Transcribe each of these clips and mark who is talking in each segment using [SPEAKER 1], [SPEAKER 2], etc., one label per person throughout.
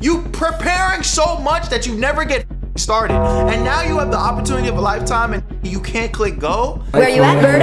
[SPEAKER 1] You preparing so much that you never get started. And now you have the opportunity of a lifetime and you can't click go.
[SPEAKER 2] Where you at, Berto?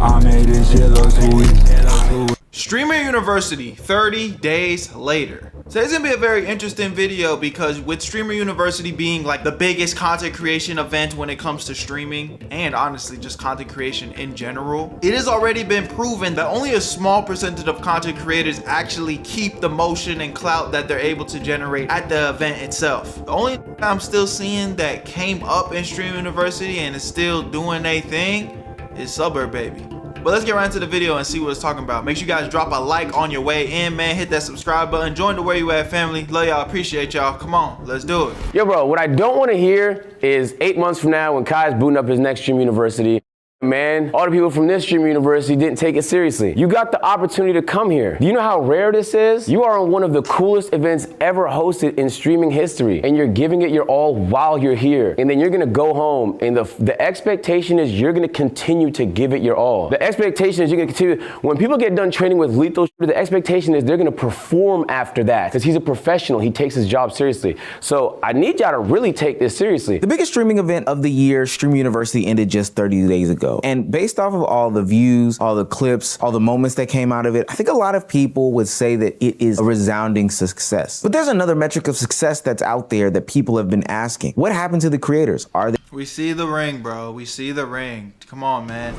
[SPEAKER 3] I made this shit look sweet.
[SPEAKER 1] Streamer University 30 days later. So it's gonna be a very interesting video because with Streamer University being like the biggest content creation event when it comes to streaming and honestly just content creation in general, it has already been proven that only a small percentage of content creators actually keep the motion and clout that they're able to generate at the event itself. The only I'm still seeing that came up in Streamer University and is still doing their thing is Suburb Baby. But let's get right into the video and see what it's talking about. Make sure you guys drop a like on your way in, man. Hit that subscribe button. Join the Where You At family. Love y'all. Appreciate y'all. Come on, let's do it.
[SPEAKER 4] Yo, bro, what I don't want to hear is 8 months from now when Kai's booting up his next Streamer University. Man, all the people from this Streamer University didn't take it seriously. You got the opportunity to come here. Do you know how rare this is? You are on one of the coolest events ever hosted in streaming history, and you're giving it your all while you're here. And then you're gonna go home, and the expectation is you're gonna continue to give it your all. The expectation is you're gonna continue. When people get done training with Lethal, the expectation is they're gonna perform after that, because he's a professional. He takes his job seriously. So I need y'all to really take this seriously.
[SPEAKER 5] The biggest streaming event of the year, Streamer University, ended just 30 days ago. And based off of all the views, all the clips, all the moments that came out of it, I think a lot of people would say that it is a resounding success. But there's another metric of success that's out there that people have been asking. What happened to the creators? Are they?
[SPEAKER 1] We see the ring, bro. We see the ring. Come on, man.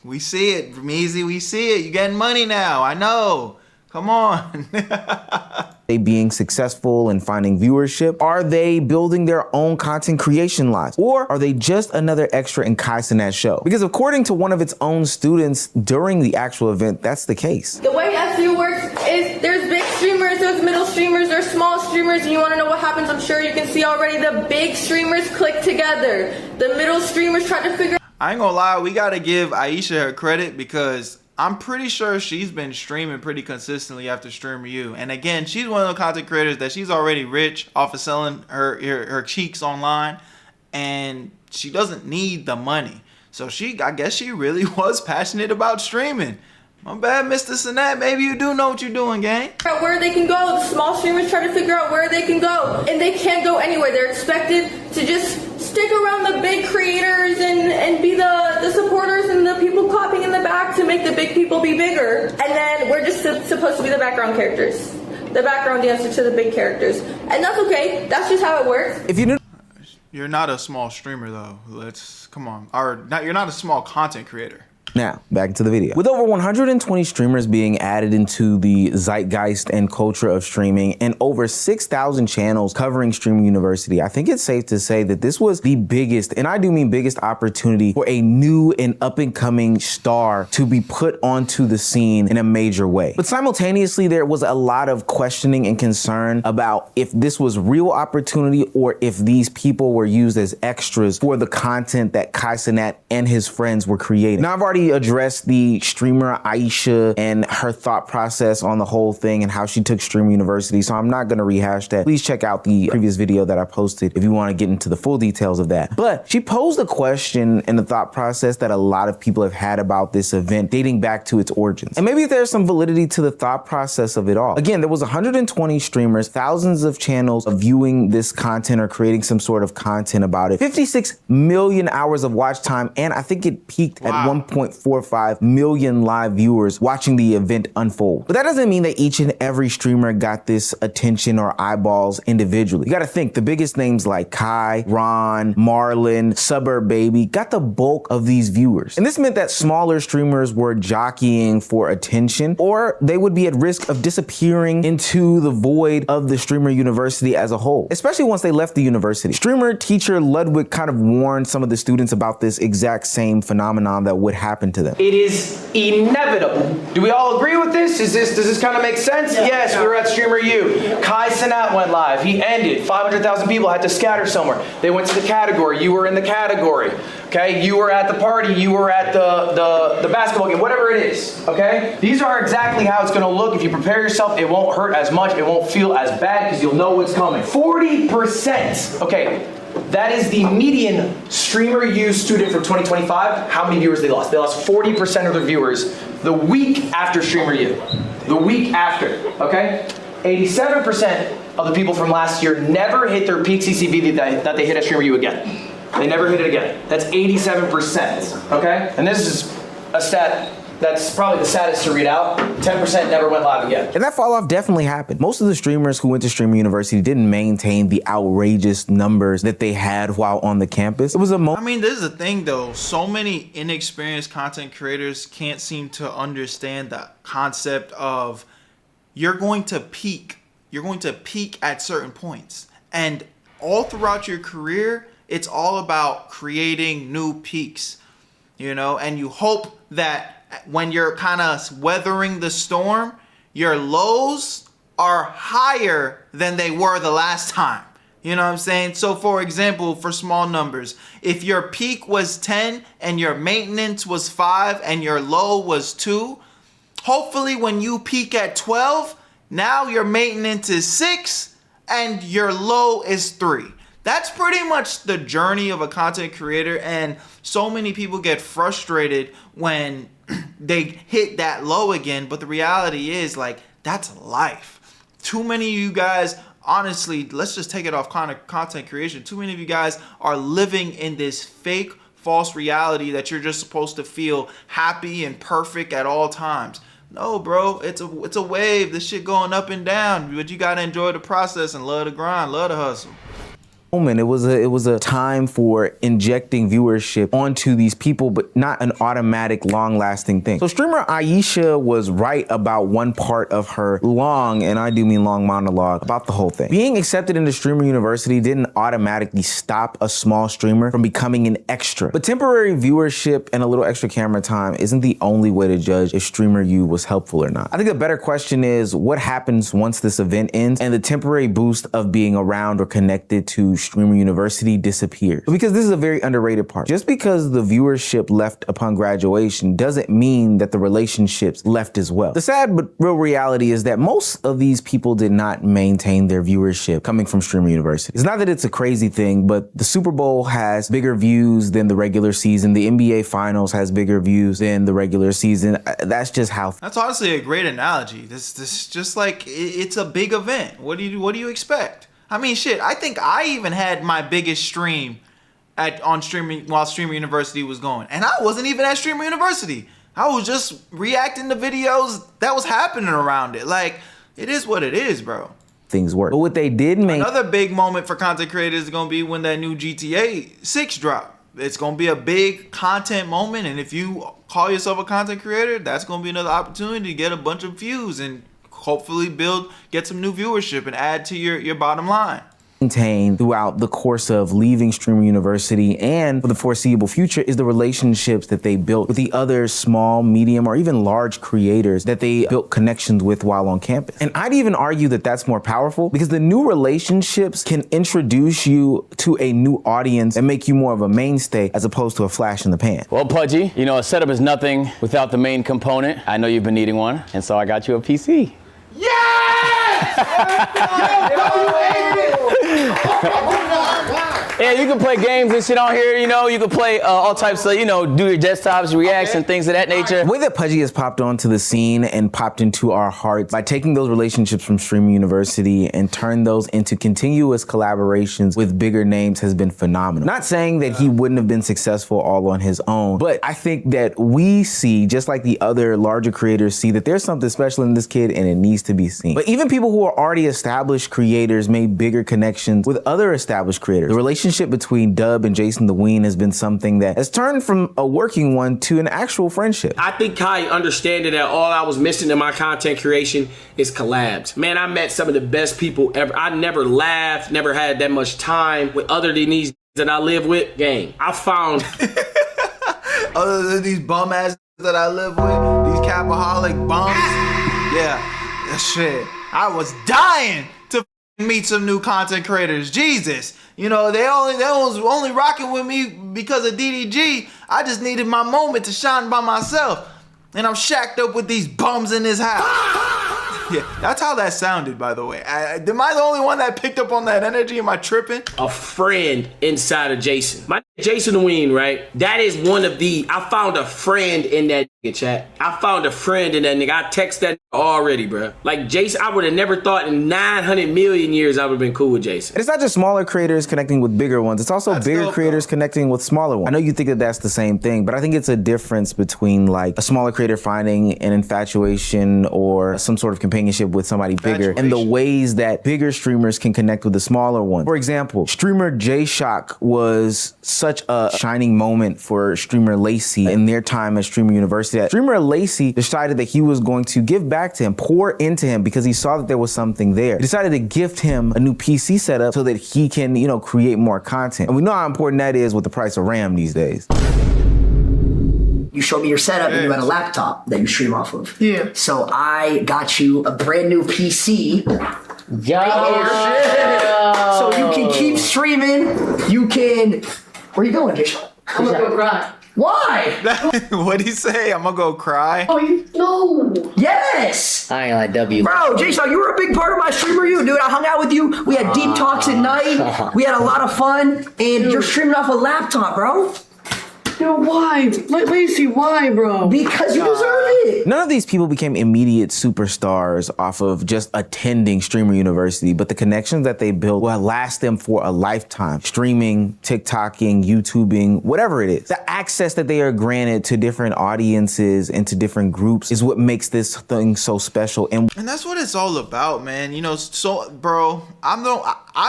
[SPEAKER 1] We see it, Meezy. We see it. You getting money now. I know. Come on.
[SPEAKER 5] They being successful and finding viewership? Are they building their own content creation lives? Or are they just another extra in Kai Cenat's show? Because according to one of its own students during the actual event, that's the case.
[SPEAKER 6] The way SU works is there's big streamers, there's middle streamers, there's small streamers, and you want to know what happens? I'm sure you can see already the big streamers click together. The middle streamers try to figure.
[SPEAKER 1] I ain't gonna lie, we gotta give Aisha her credit because I'm pretty sure she's been streaming pretty consistently after Streamer U. And again, she's one of the content creators that she's already rich off of selling her cheeks online. And she doesn't need the money. So I guess she really was passionate about streaming. My bad, Mr. Cenat. Maybe you do know what you're doing, gang.
[SPEAKER 6] Where they can go. The small streamers try to figure out where they can go. And they can't go anywhere. They're expected to just stick around the big creators and be the supporters and the people clapping in the back to make the big people be bigger. And then we're just supposed to be the background characters. The background dancer to the big characters. And that's okay. That's just how it works.
[SPEAKER 5] If you knew.
[SPEAKER 1] You're not a small streamer, though. Come on. You're not a small content creator.
[SPEAKER 5] Now, back into the video. With over 120 streamers being added into the zeitgeist and culture of streaming and over 6,000 channels covering Streamer University, I think it's safe to say that this was the biggest, and I do mean biggest, opportunity for a new and up-and-coming star to be put onto the scene in a major way. But simultaneously, there was a lot of questioning and concern about if this was real opportunity or if these people were used as extras for the content that Kai Cenat and his friends were creating. Now, I've already addressed the streamer Aisha and her thought process on the whole thing and how she took Streamer University, so I'm not going to rehash that. Please check out the previous video that I posted if you want to get into the full details of that. But she posed a question and the thought process that a lot of people have had about this event dating back to its origins. And maybe there's some validity to the thought process of it all. Again, there was 120 streamers, thousands of channels viewing this content or creating some sort of content about it, 56 million hours of watch time, and I think it peaked at 1.45 million live viewers watching the event unfold. But that doesn't mean that each and every streamer got this attention or eyeballs individually. You gotta think the biggest names like Kai, Ron, Marlon, Suburb Baby got the bulk of these viewers. And this meant that smaller streamers were jockeying for attention, or they would be at risk of disappearing into the void of the Streamer University as a whole, especially once they left the university. Streamer teacher Ludwig kind of warned some of the students about this exact same phenomenon that would happen to them.
[SPEAKER 7] It is inevitable. Do we all agree with this? Does this kind of make sense? Yeah. Yes, we were at Streamer U. Kai Cenat went live. He ended. 500,000 people had to scatter somewhere. They went to the category. You were in the category. Okay? You were at the party. You were at the basketball game. Whatever it is. Okay? These are exactly how it's going to look. If you prepare yourself, it won't hurt as much. It won't feel as bad because you'll know what's coming. 40%. Okay. That is the median Streamer U student from 2025. How many viewers they lost? They lost 40% of their viewers the week after Streamer U. The week after, okay? 87% of the people from last year never hit their peak CCV that they hit at Streamer U again. They never hit it again. That's 87%, okay? And this is a stat that's probably the saddest to read out. 10% never went live again.
[SPEAKER 5] And that fall off definitely happened. Most of the streamers who went to Streamer University didn't maintain the outrageous numbers that they had while on the campus. It was
[SPEAKER 1] I mean, this is the thing though. So many inexperienced content creators can't seem to understand the concept of you're going to peak. You're going to peak at certain points. And all throughout your career, it's all about creating new peaks, you know, and you hope that when you're kind of weathering the storm, your lows are higher than they were the last time. You know what I'm saying? So for example, for small numbers, if your peak was 10 and your maintenance was 5 and your low was 2, hopefully when you peak at 12, now your maintenance is 6 and your low is 3. That's pretty much the journey of a content creator, and so many people get frustrated when they hit that low again, but the reality is, like, that's life. Too many of you guys, honestly, let's just take it off content creation. Too many of you guys are living in this fake, false reality that you're just supposed to feel happy and perfect at all times. No, bro, it's a wave. This shit going up and down, but you gotta enjoy the process and love the grind, love the hustle.
[SPEAKER 5] It was a time for injecting viewership onto these people, but not an automatic, long-lasting thing. So streamer Aisha was right about one part of her long, and I do mean long, monologue about the whole thing. Being accepted into Streamer University didn't automatically stop a small streamer from becoming an extra. But temporary viewership and a little extra camera time isn't the only way to judge if Streamer U was helpful or not. I think a better question is what happens once this event ends and the temporary boost of being around or connected to Streamer University disappears. Because this is a very underrated part. Just because the viewership left upon graduation doesn't mean that the relationships left as well. The sad but real reality is that most of these people did not maintain their viewership coming from Streamer University. It's not that it's a crazy thing, but the Super Bowl has bigger views than the regular season. The NBA Finals has bigger views than the regular season. That's just how.
[SPEAKER 1] That's honestly a great analogy. This just like it's a big event. What do you expect? I mean, shit, I think I even had my biggest stream on streaming while Streamer University was going. And I wasn't even at Streamer University. I was just reacting to videos that was happening around it. Like, it is what it is, bro.
[SPEAKER 5] Things work. But what they did make...
[SPEAKER 1] Another big moment for content creators is going to be when that new GTA 6 drop. It's going to be a big content moment. And if you call yourself a content creator, that's going to be another opportunity to get a bunch of views and hopefully get some new viewership and add to your bottom line.
[SPEAKER 5] Maintain throughout the course of leaving Streamer University and for the foreseeable future is the relationships that they built with the other small, medium, or even large creators that they built connections with while on campus. And I'd even argue that that's more powerful because the new relationships can introduce you to a new audience and make you more of a mainstay as opposed to a flash in the pan.
[SPEAKER 8] Well, Pudgy, you know, a setup is nothing without the main component. I know you've been needing one, and so I got you a PC. Yeah, you can play games and shit on here, you know, you can play all types of, you know, do your desktops, reacts, and things of that nature.
[SPEAKER 5] The way that Pudgy has popped onto the scene and popped into our hearts by taking those relationships from Streamer University and turn those into continuous collaborations with bigger names has been phenomenal. Not saying that he wouldn't have been successful all on his own, but I think that we see, just like the other larger creators see, that there's something special in this kid and it needs to be seen. But even people who are already established creators made bigger connections with other established creators. The relationship between Dub and Jason the Ween has been something that has turned from a working one to an actual friendship.
[SPEAKER 9] I think Kai understanding that all I was missing in my content creation is collabs. Man, I met some of the best people ever. I never laughed, never had that much time with other than these that I live with. Gang, I found
[SPEAKER 1] other than these bum ass that I live with, these capaholic bums. Yeah, that shit. I was dying to meet some new content creators. Jesus. You know, they was only rocking with me because of DDG. I just needed my moment to shine by myself. And I'm shacked up with these bums in this house. Yeah, that's how that sounded, by the way. Am I the only one that picked up on that energy? Am I tripping?
[SPEAKER 9] A friend inside of Jason. My Jason Ween, right? That is one of the, I found a friend in that nigga, chat. I found a friend in that nigga. I text that nigga already, bro. Like Jason, I would have never thought in 900 million years I would have been cool with Jason.
[SPEAKER 5] And it's not just smaller creators connecting with bigger ones. It's also bigger
[SPEAKER 1] dope,
[SPEAKER 5] creators connecting with smaller ones. I know you think that that's the same thing, but I think it's a difference between like a smaller creator finding an infatuation or some sort of companionship with somebody bigger and the ways that bigger streamers can connect with the smaller ones. For example, streamer J-Shock was such a shining moment for streamer Lacey in their time at Streamer University. Streamer Lacey decided that he was going to give back to him, pour into him because he saw that there was something there. He decided to gift him a new PC setup so that he can, you know, create more content. And we know how important that is with the price of RAM these days.
[SPEAKER 2] You showed me your setup and you had a laptop that you stream off of.
[SPEAKER 6] Yeah.
[SPEAKER 2] So I got you a brand new PC. So you can keep streaming. You can. Where you going, Jason?
[SPEAKER 6] I'm gonna go cry.
[SPEAKER 2] Why?
[SPEAKER 1] What'd he say? I'm gonna go cry?
[SPEAKER 6] Oh, you no.
[SPEAKER 2] Yes.
[SPEAKER 8] I ain't like W.
[SPEAKER 2] Bro, Jason, you were a big part of my streamer, dude. I hung out with you. We had deep talks at night. We had a lot of fun. And you're streaming off a laptop, bro.
[SPEAKER 6] Yo, why? Lacey, why, bro?
[SPEAKER 2] Because you deserve it.
[SPEAKER 5] None of these people became immediate superstars off of just attending Streamer University, but the connections that they built will last them for a lifetime. Streaming, TikToking, YouTubing, whatever it is. The access that they are granted to different audiences and to different groups is what makes this thing so special. And
[SPEAKER 1] that's what it's all about, man. You know, so, bro, I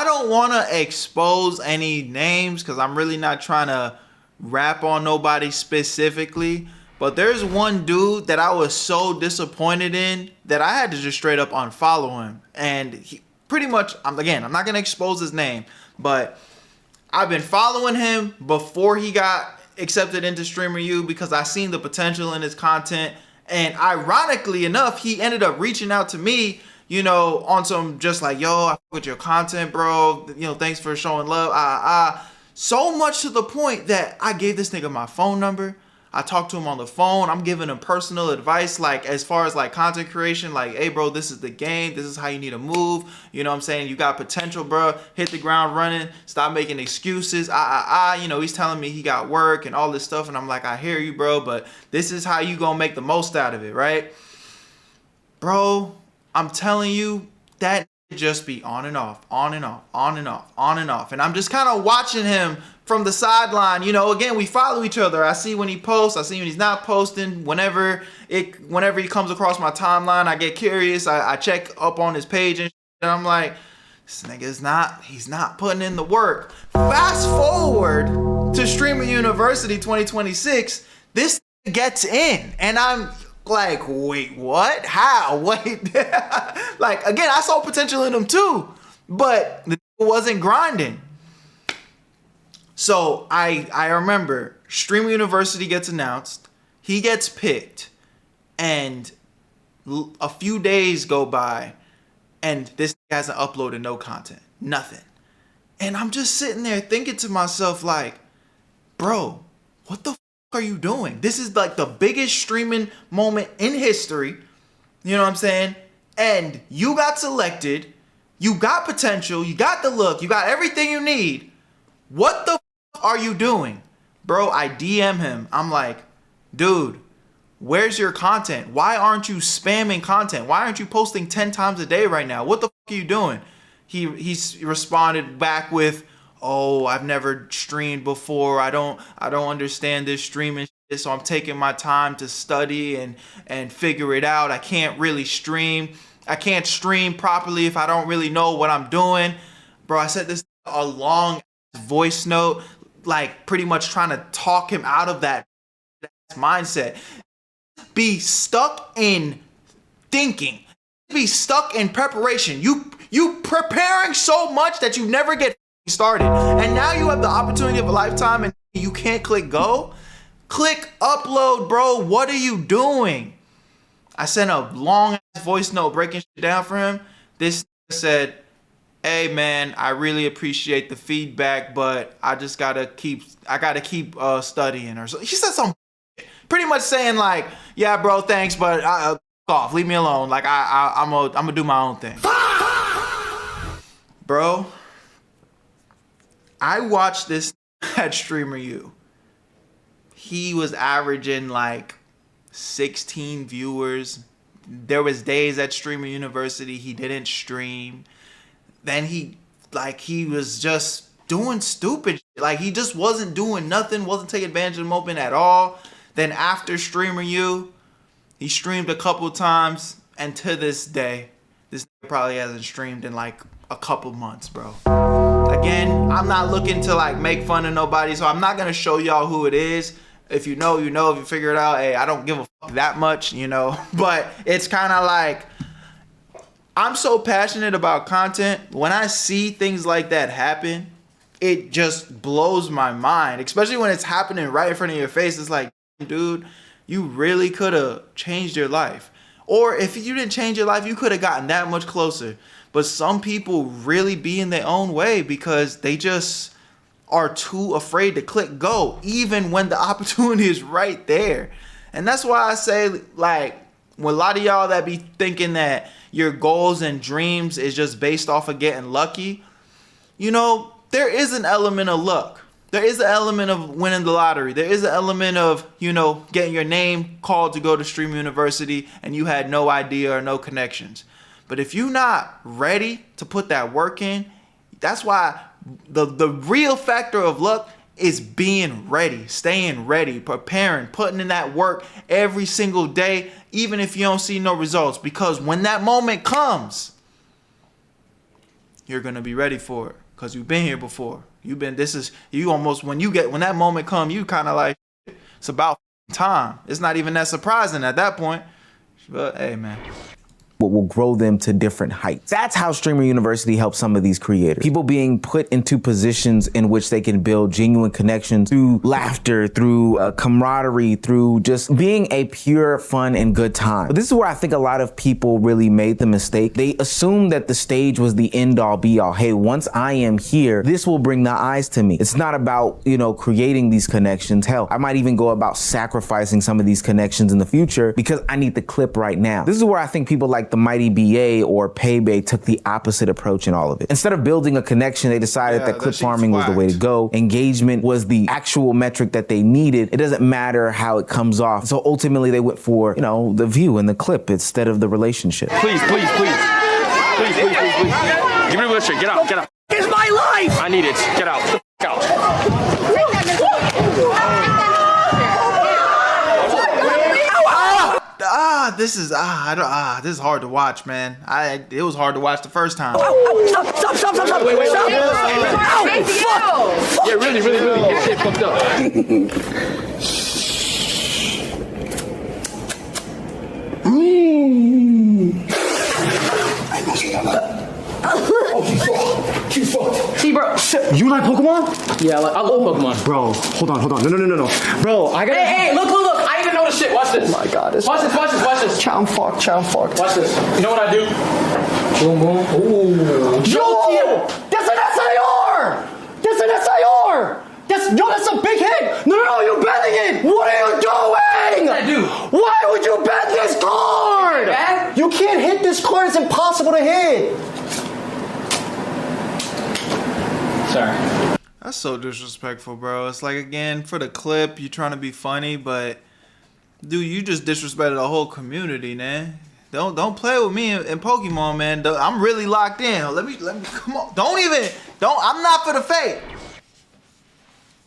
[SPEAKER 1] don't want to expose any names because I'm really not trying to rap on nobody specifically, but there's one dude that I was so disappointed in that I had to just straight up unfollow him. And he pretty much, I'm not gonna expose his name, but I've been following him before he got accepted into Streamer U because I seen the potential in his content. And ironically enough, he ended up reaching out to me, you know, on some just like, yo, I fuck with your content, bro. You know, thanks for showing love. So much to the point that I gave this nigga my phone number. I talked to him on the phone. I'm giving him personal advice, like as far as like content creation, like, hey bro, this is the game. This is how you need to move. You know what I'm saying? You got potential, bro. Hit the ground running. Stop making excuses. You know, he's telling me he got work and all this stuff. And I'm like, I hear you, bro, but this is how you gonna make the most out of it, right? Bro, I'm telling you, that just be on and off, on and off, on and off, on and off. And I'm just kind of watching him from the sideline. You know, again, we follow each other. I see when he posts, I see when he's not posting. Whenever he comes across my timeline, I get curious. I check up on his page and I'm like, this nigga's he's not putting in the work. Fast forward to Streamer University 2026, this gets in and I'm like, wait, what? How? Wait. Like, again, I saw potential in him too, but the wasn't grinding. So I remember Streamer University gets announced, he gets picked, and a few days go by, and this hasn't uploaded no content, nothing. And I'm just sitting there thinking to myself, like, bro, what the are you doing? This is like the biggest streaming moment in history. You know what I'm saying? And you got selected, you got potential, you got the look, you got everything you need. What the are you doing? Bro, I DM him. I'm like, dude, where's your content? Why aren't you spamming content? Why aren't you posting 10 times a day right now? What the are you doing? He responded back with, oh, I've never streamed before. I don't understand this streaming shit, so I'm taking my time to study and figure it out. I can't really stream. I can't stream properly if I don't really know what I'm doing. Bro, I said this a long voice note, like pretty much trying to talk him out of that mindset. Be stuck in thinking. Be stuck in preparation. You preparing so much that you never get started, and now you have the opportunity of a lifetime and you can't click go. Click upload, bro. What are you doing? I sent a long voice note breaking shit down for him. This said, hey man, I really appreciate the feedback, but I just gotta keep studying. Or so he said something pretty much saying like, yeah bro, thanks, but off. Leave me alone. Like I'm gonna do my own thing. Bro, I watched this at Streamer U. He was averaging like 16 viewers. There was days at Streamer University he didn't stream. Then he was just doing stupid shit. Like he just wasn't doing nothing, wasn't taking advantage of the moment at all. Then after Streamer U, he streamed a couple times, and to this day, this probably hasn't streamed in like a couple months, bro. Again, I'm not looking to like make fun of nobody, so I'm not gonna show y'all who it is. If you know, you know. If you figure it out, hey, I don't give a fuck that much, you know. But it's kind of like, I'm so passionate about content. When I see things like that happen, it just blows my mind, especially when it's happening right in front of your face. It's like, dude, you really could have changed your life. Or if you didn't change your life, you could have gotten that much closer. But some people really be in their own way because they just are too afraid to click go, even when the opportunity is right there. And that's why I say, like, when a lot of y'all that be thinking that your goals and dreams is just based off of getting lucky, you know, there is an element of luck. There is an element of winning the lottery. There is an element of, you know, getting your name called to go to Stream University and you had no idea or no connections. But if you're not ready to put that work in, that's why the real factor of luck is being ready, staying ready, preparing, putting in that work every single day, even if you don't see no results. Because when that moment comes, you're gonna be ready for it. Because you've been here before. When that moment comes, you kind of like, it's about time. It's not even that surprising at that point. But hey, man.
[SPEAKER 5] What will grow them to different heights. That's how Streamer University helps some of these creators. People being put into positions in which they can build genuine connections through laughter, through camaraderie, through just being a pure fun and good time. But this is where I think a lot of people really made the mistake. They assumed that the stage was the end all be all. Hey, once I am here, this will bring the eyes to me. It's not about, you know, creating these connections. Hell, I might even go about sacrificing some of these connections in the future because I need the clip right now. This is where I think people like the Mighty BA or Paybay took the opposite approach in all of it. Instead of building a connection, they decided that clip farming was the way to go. Engagement was the actual metric that they needed. It doesn't matter how it comes off. So ultimately they went for, you know, the view and the clip instead of the relationship.
[SPEAKER 8] Please, please, please. Please, please, please, please. Give me the wheelchair. Get out, get out.
[SPEAKER 2] It's my life!
[SPEAKER 8] I need it. Get out. Get the fuck out.
[SPEAKER 1] This is hard to watch, man. It was hard to watch the first time.
[SPEAKER 2] Stop!
[SPEAKER 8] Wait.
[SPEAKER 2] Stop.
[SPEAKER 8] Yeah, really. Get shit fucked up.
[SPEAKER 7] She's fucked.
[SPEAKER 2] See, bro.
[SPEAKER 7] You like Pokemon?
[SPEAKER 8] Yeah, I love Pokemon.
[SPEAKER 7] Bro, hold on. No. Bro, I gotta.
[SPEAKER 8] Hey, look. I even know the shit. Watch this.
[SPEAKER 7] Oh my God.
[SPEAKER 8] Watch this.
[SPEAKER 7] Chow fucked.
[SPEAKER 8] Watch this. You know what I do? Boom, boom. Ooh.
[SPEAKER 7] Yo! That's an SIR! That's a big hit! No, you're betting it! What are you doing?
[SPEAKER 8] What did I do?
[SPEAKER 7] Why would you bet this card?
[SPEAKER 8] Bet?
[SPEAKER 7] You can't hit this card, it's impossible to hit!
[SPEAKER 8] Sorry.
[SPEAKER 1] That's so disrespectful, bro. It's like, again, for the clip, you're trying to be funny, but dude, you just disrespected the whole community, man. Don't play with me in Pokemon, man. I'm really locked in. Let me come on. I'm not for the fake.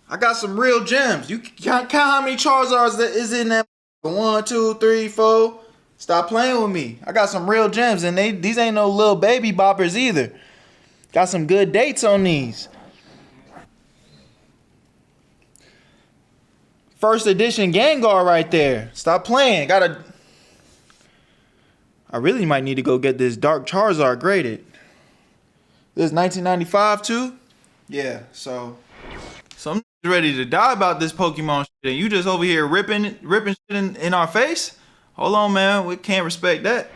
[SPEAKER 1] I got some real gems. You count how many Charizards that is in that. 1, 2, 3, 4. Stop playing with me. I got some real gems, and these ain't no little baby boppers either. Got some good dates on these. First edition Gengar right there. Stop playing. I really might need to go get this Dark Charizard graded. This is 1995 too? Yeah, so I'm ready to die about this Pokemon shit, and you just over here ripping shit in our face? Hold on, man. We can't respect that.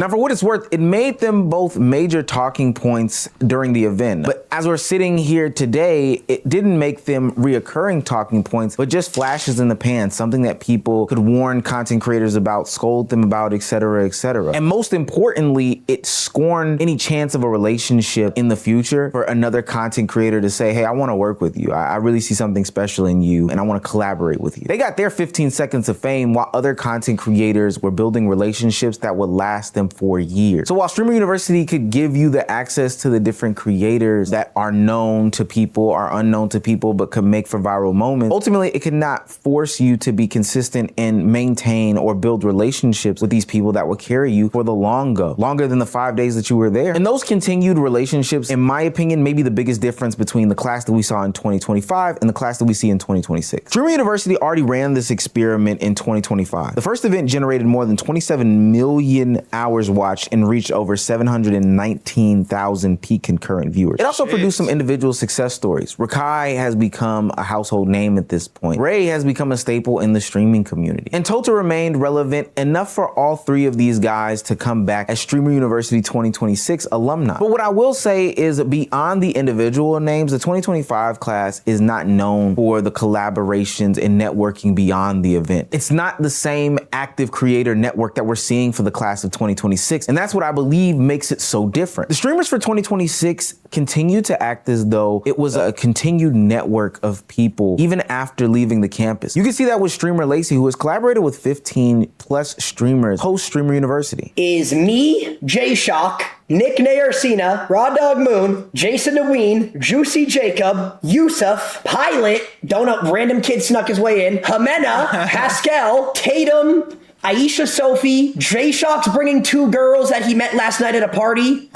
[SPEAKER 5] Now, for what it's worth, it made them both major talking points during the event. But as we're sitting here today, it didn't make them reoccurring talking points, but just flashes in the pan, something that people could warn content creators about, scold them about, etc., etc. And most importantly, it scorned any chance of a relationship in the future for another content creator to say, hey, I want to work with you. I really see something special in you and I want to collaborate with you. They got their 15 seconds of fame while other content creators were building relationships that would last them for years. So while Streamer University could give you the access to the different creators that are known to people, are unknown to people, but could make for viral moments, ultimately it could not force you to be consistent and maintain or build relationships with these people that will carry you for the long go, longer than the 5 days that you were there. And those continued relationships, in my opinion, may be the biggest difference between the class that we saw in 2025 and the class that we see in 2026. Streamer University already ran this experiment in 2025. The first event generated more than 27 million hours watched and reached over 719,000 peak concurrent viewers. It also produced some individual success stories. Rakai has become a household name at this point. Ray has become a staple in the streaming community. And Tota remained relevant enough for all three of these guys to come back as Streamer University 2026 alumni. But what I will say is, beyond the individual names, the 2025 class is not known for the collaborations and networking beyond the event. It's not the same active creator network that we're seeing for the class of 2026. And that's what I believe makes it so different. The streamers for 2026 continue to act as though it was a continued network of people even after leaving the campus. You can see that with streamer Lacey, who has collaborated with 15 plus streamers post Streamer University.
[SPEAKER 2] Is me, J-Shock, Nick Nayarsina, Raw Dog Moon, Jason Naween, Juicy Jacob, Yusuf, Pilot, Donut, random kid snuck his way in, Jimena, Pascal, Tatum, Aisha Sophie, J-Shock's bringing 2 girls that he met last night at a party.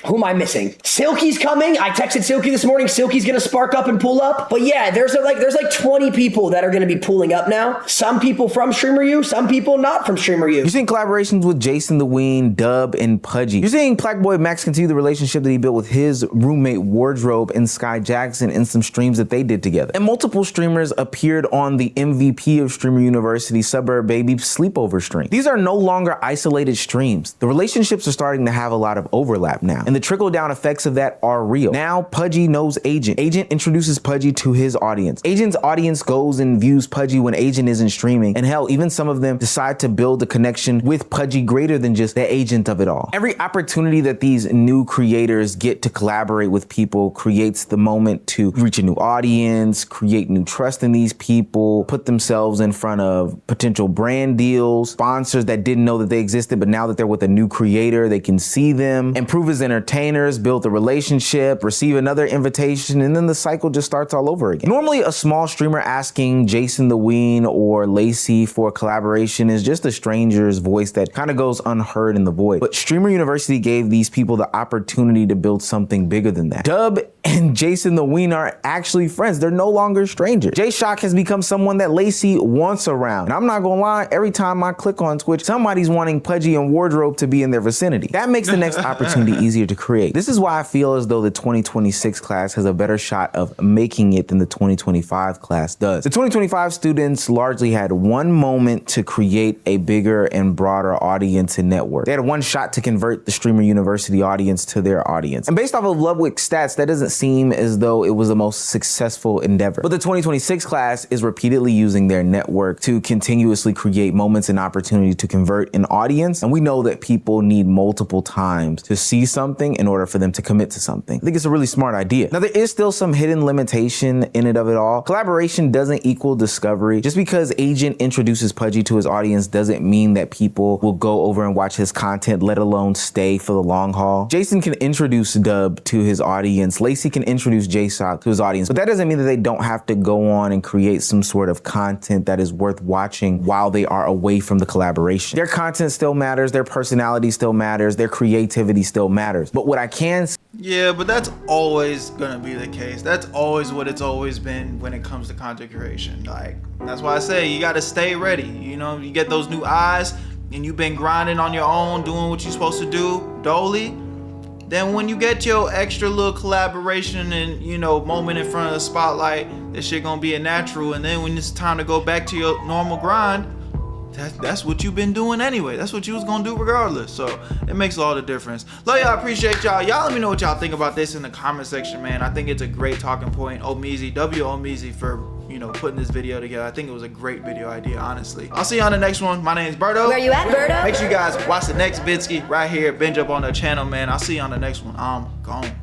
[SPEAKER 2] Who am I missing? Silky's coming. I texted Silky this morning. Silky's gonna spark up and pull up. But yeah, there's like 20 people that are gonna be pulling up now. Some people from Streamer U, some people not from Streamer U.
[SPEAKER 5] You're seeing collaborations with Jason the Ween, Dub, and Pudgy. You're seeing Blackboy Max continue the relationship that he built with his roommate Wardrobe and Sky Jackson in some streams that they did together. And multiple streamers appeared on the MVP of Streamer University Suburb Baby Sleepover stream. These are no longer isolated streams. The relationships are starting to have a lot of overlap now, and the trickle-down effects of that are real. Now Pudgy knows Agent. Agent introduces Pudgy to his audience. Agent's audience goes and views Pudgy when Agent isn't streaming, and hell, even some of them decide to build a connection with Pudgy greater than just the agent of it all. Every opportunity that these new creators get to collaborate with people creates the moment to reach a new audience, create new trust in these people, put themselves in front of potential brand deals, sponsors that didn't know that they existed, but now that they're with a new creator, they can see them, improve as entertainers, build a relationship, receive another invitation, and then the cycle just starts all over again. Normally, a small streamer asking Jason the Ween or Lacey for a collaboration is just a stranger's voice that kind of goes unheard in the void. But Streamer University gave these people the opportunity to build something bigger than that. Dub and Jason the Ween are actually friends. They're no longer strangers. J-Shock has become someone that Lacey wants around. And I'm not gonna lie, every time I click on Twitch, somebody's wanting Pudgy and Wardrobe to be in their vicinity. That makes the next opportunity easier to create. This is why I feel as though the 2026 class has a better shot of making it than the 2025 class does. The 2025 students largely had one moment to create a bigger and broader audience and network. They had one shot to convert the Streamer University audience to their audience. And based off of Ludwig's stats, that doesn't seem as though it was the most successful endeavor. But the 2026 class is repeatedly using their network to continuously create moments and opportunity to convert an audience. And we know that people need multiple times to see something in order for them to commit to something. I think it's a really smart idea. Now, there is still some hidden limitation in it of it all. Collaboration doesn't equal discovery. Just because Agent introduces Pudgy to his audience doesn't mean that people will go over and watch his content, let alone stay for the long haul. Jason can introduce Dub to his audience. Lacey can introduce J-Sock to his audience, but that doesn't mean that they don't have to go on and create some sort of content that is worth watching while they are away from the collaboration. Their content still matters, their personality still matters, their creativity still matters. But what I can say,
[SPEAKER 1] yeah, but that's always gonna be the case. That's always what it's always been when it comes to content creation. Like, that's why I say you gotta stay ready. You know, you get those new eyes and you've been grinding on your own, doing what you're supposed to do, dolly. Then when you get your extra little collaboration and, you know, moment in front of the spotlight, this shit gonna be a natural. And then when it's time to go back to your normal grind, that's what you've been doing anyway. That's what you was gonna do regardless. So it makes all the difference. Love y'all, appreciate y'all. Y'all let me know what y'all think about this in the comment section, man. I think it's a great talking point. Omeezy, Omeezy for, you know, putting this video together. I think it was a great video idea, honestly. I'll see you on the next one. My name is Berto.
[SPEAKER 10] Where you at, Berto?
[SPEAKER 1] Make sure you guys watch the next Vidsky right here. Binge up on the channel, man. I'll see you on the next one. I'm gone.